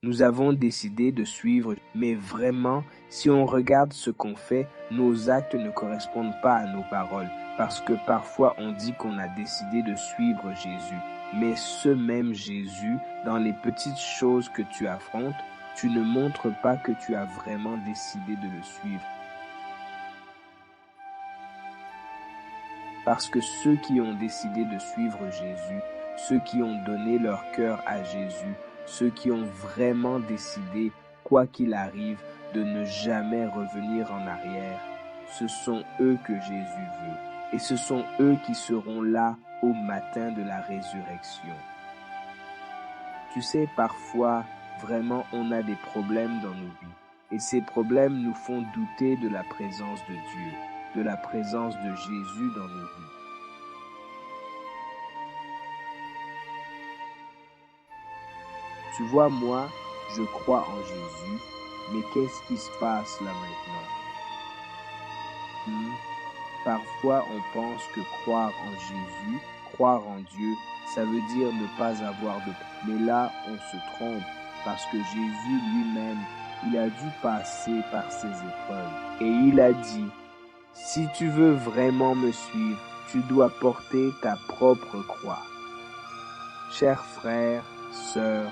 Nous avons décidé de suivre, mais vraiment, si on regarde ce qu'on fait, nos actes ne correspondent pas à nos paroles, parce que parfois on dit qu'on a décidé de suivre Jésus. Mais ce même Jésus, dans les petites choses que tu affrontes, tu ne montres pas que tu as vraiment décidé de le suivre. Parce que ceux qui ont décidé de suivre Jésus, ceux qui ont donné leur cœur à Jésus, ceux qui ont vraiment décidé, quoi qu'il arrive, de ne jamais revenir en arrière, ce sont eux que Jésus veut. Et ce sont eux qui seront là au matin de la résurrection. Tu sais, parfois, vraiment, on a des problèmes dans nos vies. Et ces problèmes nous font douter de la présence de Dieu, de la présence de Jésus dans nos vies. Tu vois, moi, je crois en Jésus, mais qu'est-ce qui se passe là maintenant? Parfois, on pense que croire en Jésus, croire en Dieu, ça veut dire ne pas avoir de... Mais là, on se trompe, parce que Jésus lui-même, il a dû passer par ces épreuves. Et il a dit, si tu veux vraiment me suivre, tu dois porter ta propre croix. Chers frères, sœurs,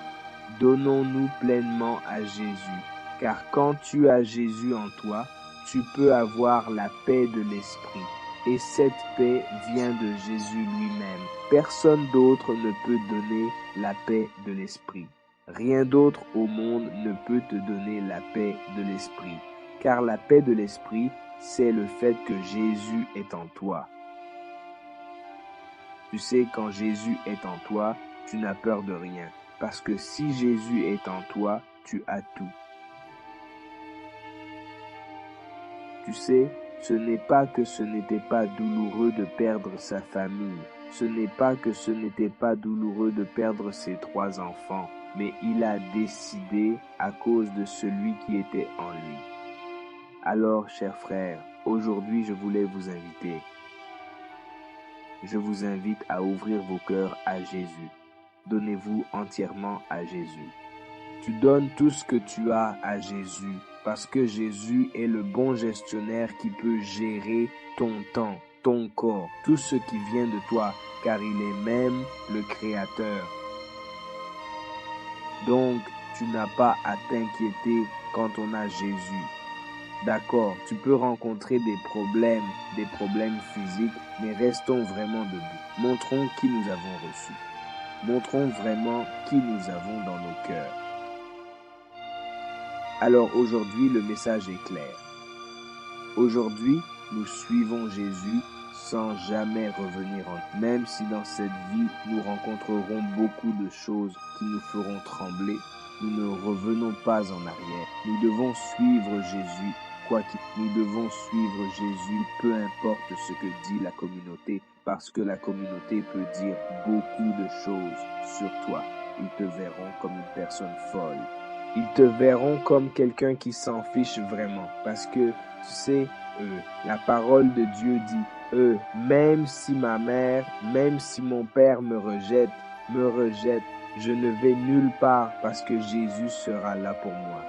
donnons-nous pleinement à Jésus, car quand tu as Jésus en toi, tu peux avoir la paix de l'esprit. Et cette paix vient de Jésus lui-même. Personne d'autre ne peut donner la paix de l'esprit. Rien d'autre au monde ne peut te donner la paix de l'esprit. Car la paix de l'esprit, c'est le fait que Jésus est en toi. Tu sais, quand Jésus est en toi, tu n'as peur de rien. Parce que si Jésus est en toi, tu as tout. Tu sais, ce n'est pas que ce n'était pas douloureux de perdre sa famille. Ce n'est pas que ce n'était pas douloureux de perdre ses 3 enfants. Mais il a décidé à cause de celui qui était en lui. Alors, chers frères, aujourd'hui, je voulais vous inviter. Je vous invite à ouvrir vos cœurs à Jésus. Donnez-vous entièrement à Jésus. Tu donnes tout ce que tu as à Jésus parce que Jésus est le bon gestionnaire qui peut gérer ton temps, ton corps, tout ce qui vient de toi, car il est même le Créateur. Donc, tu n'as pas à t'inquiéter quand on a Jésus. D'accord, tu peux rencontrer des problèmes physiques, mais restons vraiment debout. Montrons qui nous avons reçu. Montrons vraiment qui nous avons dans nos cœurs. Alors aujourd'hui, le message est clair. Aujourd'hui, nous suivons Jésus sans jamais revenir en... Même si dans cette vie, nous rencontrerons beaucoup de choses qui nous feront trembler, nous ne revenons pas en arrière. Nous devons suivre Jésus, nous devons suivre Jésus, peu importe ce que dit la communauté, parce que la communauté peut dire beaucoup de choses sur toi. Ils te verront comme une personne folle. Ils te verront comme quelqu'un qui s'en fiche vraiment. Parce que, tu sais, la parole de Dieu dit, même si ma mère, même si mon père me rejette, je ne vais nulle part parce que Jésus sera là pour moi.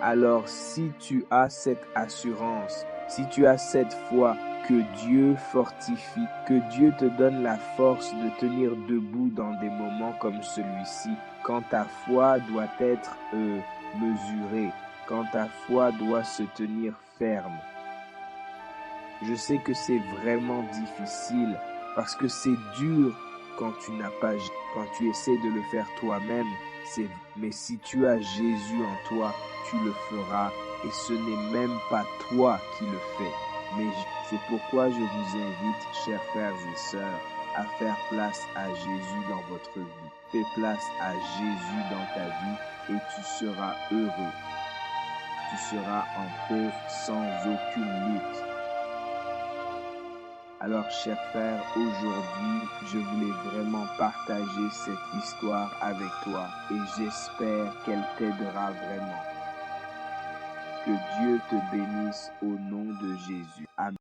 Alors, si tu as cette assurance, si tu as cette foi, que Dieu fortifie, que Dieu te donne la force de tenir debout dans des moments comme celui-ci, quand ta foi doit être mesurée, quand ta foi doit se tenir ferme. Je sais que c'est vraiment difficile parce que c'est dur quand tu essaies de le faire toi-même, mais si tu as Jésus en toi, tu le feras et ce n'est même pas toi qui le fais. Mais c'est pourquoi je vous invite, chers frères et sœurs, à faire place à Jésus dans votre vie. Fais place à Jésus dans ta vie et tu seras heureux. Tu seras en paix sans aucune lutte. Alors, chers frères, aujourd'hui, je voulais vraiment partager cette histoire avec toi et j'espère qu'elle t'aidera vraiment. Que Dieu te bénisse au nom de Jésus. Amen.